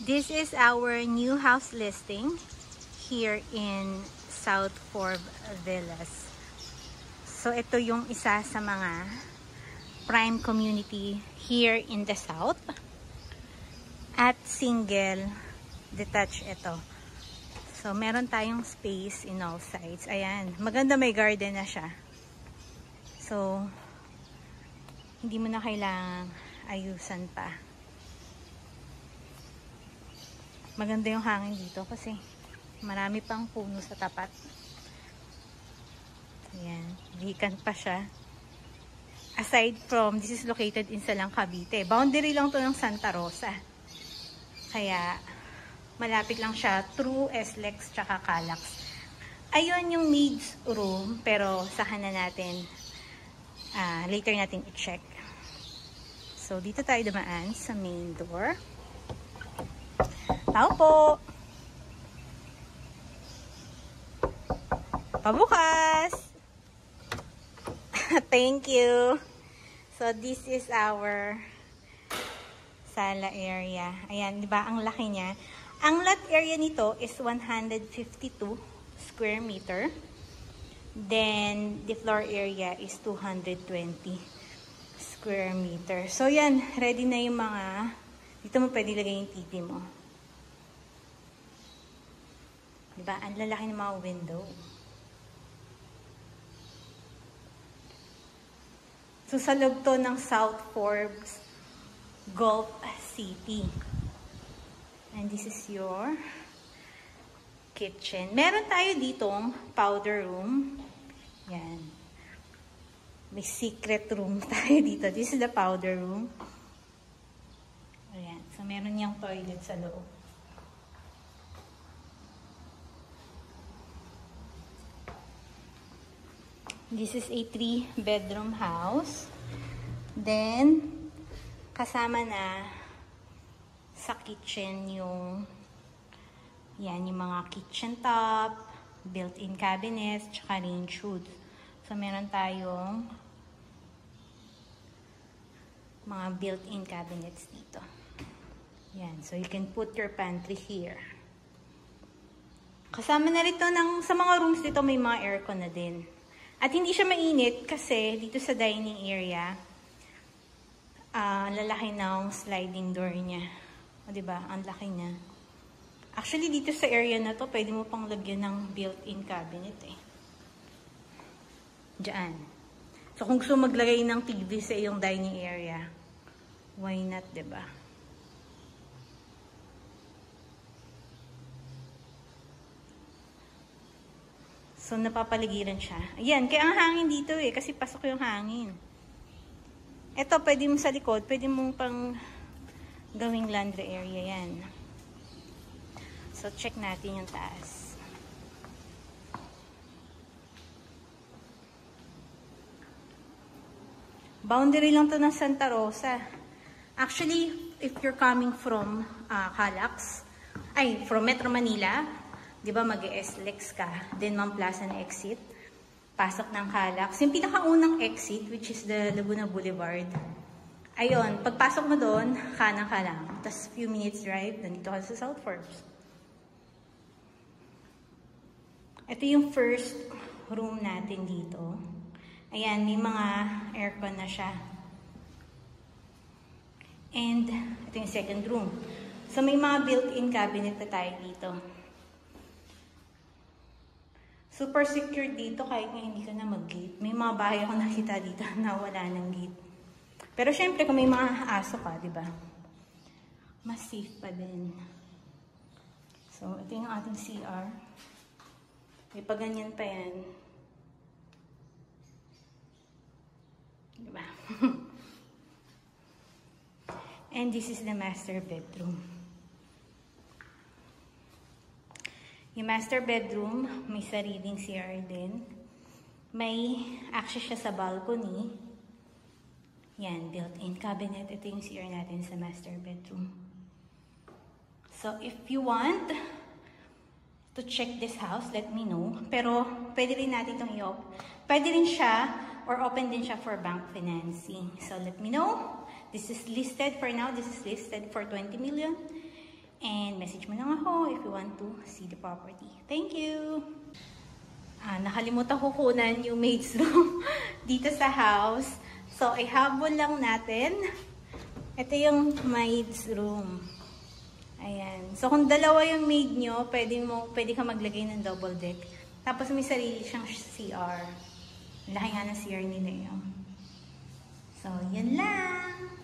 This is our new house listing here in South Forbes Villas. So ito yung isa sa mga prime community here in the south. At single detached ito. So meron tayong space in all sides. Ayan, maganda, may garden na siya. So hindi mo na kailangang ayusan pa. Maganda yung hangin dito kasi marami pang puno sa tapat. Ayan, vacant pa siya. Aside from, this is located in Salang, Cavite. Boundary lang to ng Santa Rosa. Kaya, malapit lang siya through SLEX tsaka Calax. Ayun yung maid's room, pero saka na natin, later natin i-check. So, dito tayo dumaan sa main door. Tao po! Pabukas! Thank you! So, this is our sala area. Ayan, di ba? Ang laki niya. Ang lot area nito is 152 square meter. Then, the floor area is 220 square meter. So, yan. Ready na yung mga... Dito mo pwede lagay yung TV mo. Diba? Ang lalaki ng mga window. So, sa loob to ng South Forbes Gulf City. And this is your kitchen. Meron tayo ditong powder room. Yan. May secret room tayo dito. This is the powder room. Ayan. So, meron niyang toilet sa loob. This is a 3-bedroom house. Then, kasama na sa kitchen yung yung mga kitchen top, built-in cabinets, tsaka range hood. So, meron tayong mga built-in cabinets dito. Yan. So, you can put your pantry here. Kasama na rito sa mga rooms dito may mga aircon na din. At hindi siya mainit kasi dito sa dining area, lalaki ng sliding door niya. O, diba? Ang laki niya. Actually, dito sa area na to, pwede mo pang lagyan ng built-in cabinet eh. Diyan. So, kung gusto maglagay ng TV sa iyong dining area, why not, diba? So, napapaligiran siya. Ayan, kaya ang hangin dito eh, kasi pasok yung hangin. Ito, pwede mo sa likod, pwede mong pang gawing laundry area yan. So, check natin yung taas. Boundary lang to ng Santa Rosa. Actually, if you're coming from Calax, from Metro Manila, di ba mag-SLEX ka, then Mount Plaza na exit, pasok ng Calax. Yung pinakaunang exit, which is the Laguna Boulevard. Ayun, pagpasok mo doon, kanan ka lang. Tapos few minutes drive, nandito ka sa South Forbes. Ito yung first room natin dito. Ayan, may mga aircon na siya. And ito yung second room. So may mga built-in cabinet na tayo dito. Super secure dito kahit nga hindi ka na mag-gate. May mga bahay ako nakita dito na wala ng gate. Pero syempre kung may mga aso ka, di ba? Mas safe pa din. So, ito yung ating CR. May paganyan pa yan. Di ba? And this is the master bedroom. Yung master bedroom, may sariling CR din. May access siya sa balcony. Yan, built-in cabinet. Ito yung CR natin sa master bedroom. So, if you want to check this house, let me know. Pero, pwede rin natin itong i-op. Pwede rin siya, or open din siya for bank financing. So, let me know. This is listed for now. This is listed for 20 million. And message mo lang ako if you want to see the property. Thank you! Nakalimutan ko kunan yung maid's room dito sa house. So, ihabol lang natin. Ito yung maid's room. Ayan. So, kung dalawa yung maid nyo, pwede ka maglagay ng double deck. Tapos, may sarili siyang CR. Laki nga ng CR nila yun. So, yan lang.